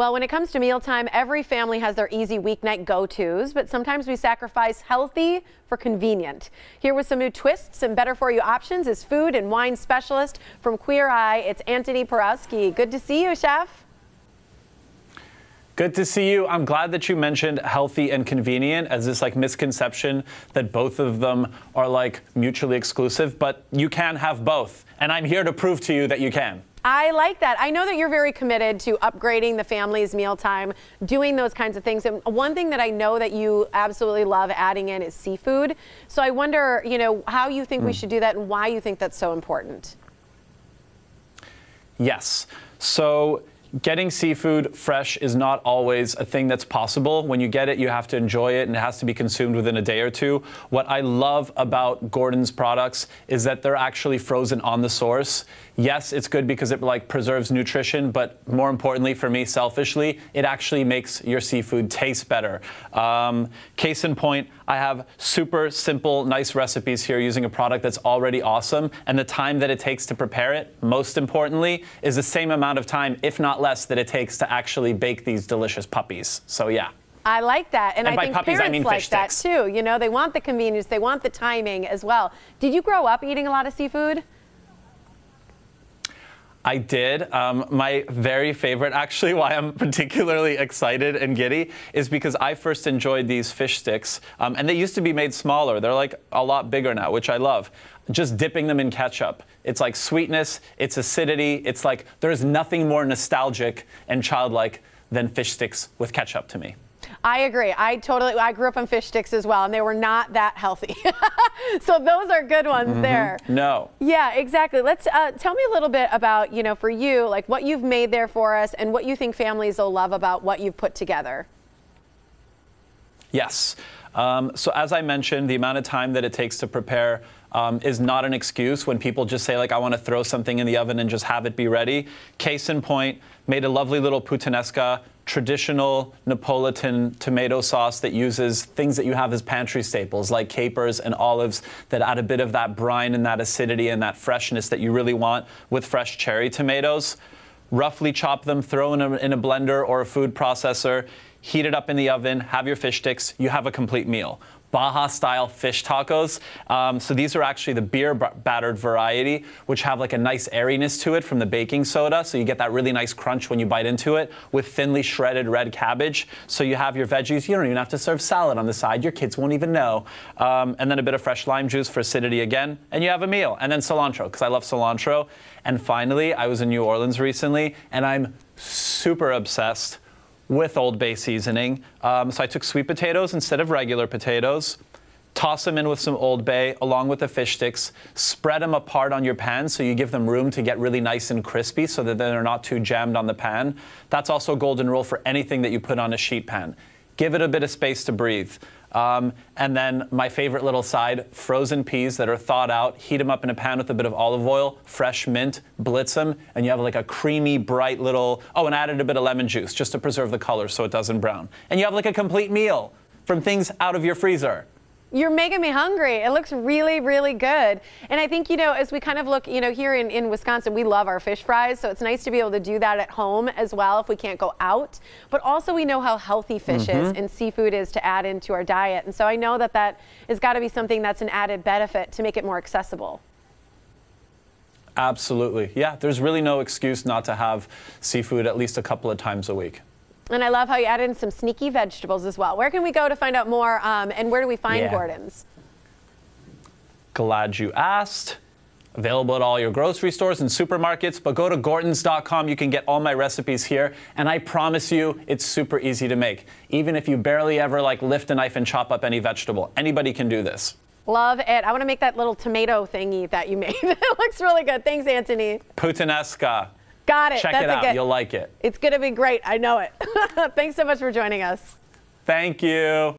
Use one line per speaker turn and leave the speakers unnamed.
Well, when it comes to mealtime, every family has their easy weeknight go-tos, but sometimes we sacrifice healthy for convenient. Here with some new twists and better-for-you options is food and wine specialist from Queer Eye. It's Antoni Porowski. Good to see you, Chef.
Good to see you. I'm glad that you mentioned healthy and convenient, as this misconception that both of them are mutually exclusive, but you can have both. And I'm here to prove to you that you can.
I like that. I know that you're very committed to upgrading the family's mealtime, doing those kinds of things. And one thing that I know that you absolutely love adding in is seafood. So I wonder, how you think we should do that and why you think that's so important.
Yes. So getting seafood fresh is not always a thing that's possible. When you get it, you have to enjoy it, and it has to be consumed within a day or two. What I love about Gordon's products is that they're actually frozen on the source. Yes, it's good because it preserves nutrition, but more importantly for me, selfishly, it actually makes your seafood taste better. Case in point, I have super simple, nice recipes here using a product that's already awesome, and the time that it takes to prepare it, most importantly, is the same amount of time, if not less, that it takes to actually bake these delicious puppies. So yeah.
I like that, and I
by
think
puppies,
parents
I mean
like
fish
that
sticks.
too. They want the convenience, they want the timing as well. Did you grow up eating a lot of seafood?
I did. My very favorite, actually, why I'm particularly excited and giddy, is because I first enjoyed these fish sticks, and they used to be made smaller. They're a lot bigger now, which I love. Just dipping them in ketchup. It's like sweetness, it's acidity, it's there's nothing more nostalgic and childlike than fish sticks with ketchup to me.
I agree. I grew up on fish sticks as well, and they were not that healthy. So those are good ones there.
No.
Yeah, exactly. Let's tell me a little bit about, for you, what you've made there for us and what you think families will love about what you've put together.
Yes. So as I mentioned, the amount of time that it takes to prepare is not an excuse when people just say, I want to throw something in the oven and just have it be ready. Case in point, made a lovely little puttanesca, traditional Neapolitan tomato sauce that uses things that you have as pantry staples, like capers and olives, that add a bit of that brine and that acidity and that freshness that you really want with fresh cherry tomatoes. Roughly chop them, throw in a blender or a food processor, heat it up in the oven, have your fish sticks, you have a complete meal. Baja-style fish tacos. So these are actually the beer-battered variety, which have a nice airiness to it from the baking soda. So you get that really nice crunch when you bite into it with thinly shredded red cabbage. So you have your veggies. You don't even have to serve salad on the side. Your kids won't even know. And then a bit of fresh lime juice for acidity again. And you have a meal. And then cilantro, because I love cilantro. And finally, I was in New Orleans recently, and I'm super obsessed with Old Bay seasoning. So I took sweet potatoes instead of regular potatoes, toss them in with some Old Bay along with the fish sticks, spread them apart on your pan so you give them room to get really nice and crispy so that they're not too jammed on the pan. That's also a golden rule for anything that you put on a sheet pan. Give it a bit of space to breathe. And then my favorite little side, frozen peas that are thawed out, heat them up in a pan with a bit of olive oil, fresh mint, blitz them, and you have a creamy, bright little, and added a bit of lemon juice just to preserve the color so it doesn't brown. And you have a complete meal from things out of your freezer.
You're making me hungry. It looks really, really good. And I think, as we kind of look, here in Wisconsin, we love our fish fries. So it's nice to be able to do that at home as well if we can't go out. But also we know how healthy fish is and seafood is to add into our diet. And so I know that has got to be something that's an added benefit to make it more accessible.
Absolutely. Yeah, there's really no excuse not to have seafood at least a couple of times a week.
And I love how you added in some sneaky vegetables as well. Where can we go to find out more, and where do we find Gordon's?
Glad you asked. Available at all your grocery stores and supermarkets, but go to Gordons.com. You can get all my recipes here, and I promise you it's super easy to make. Even if you barely ever lift a knife and chop up any vegetable, anybody can do this.
Love it. I want to make that little tomato thingy that you made. It looks really good. Thanks, Antoni.
Puttanesca.
Got it.
Check it out. You'll like it.
It's going to be great. I know it. Thanks so much for joining us.
Thank you.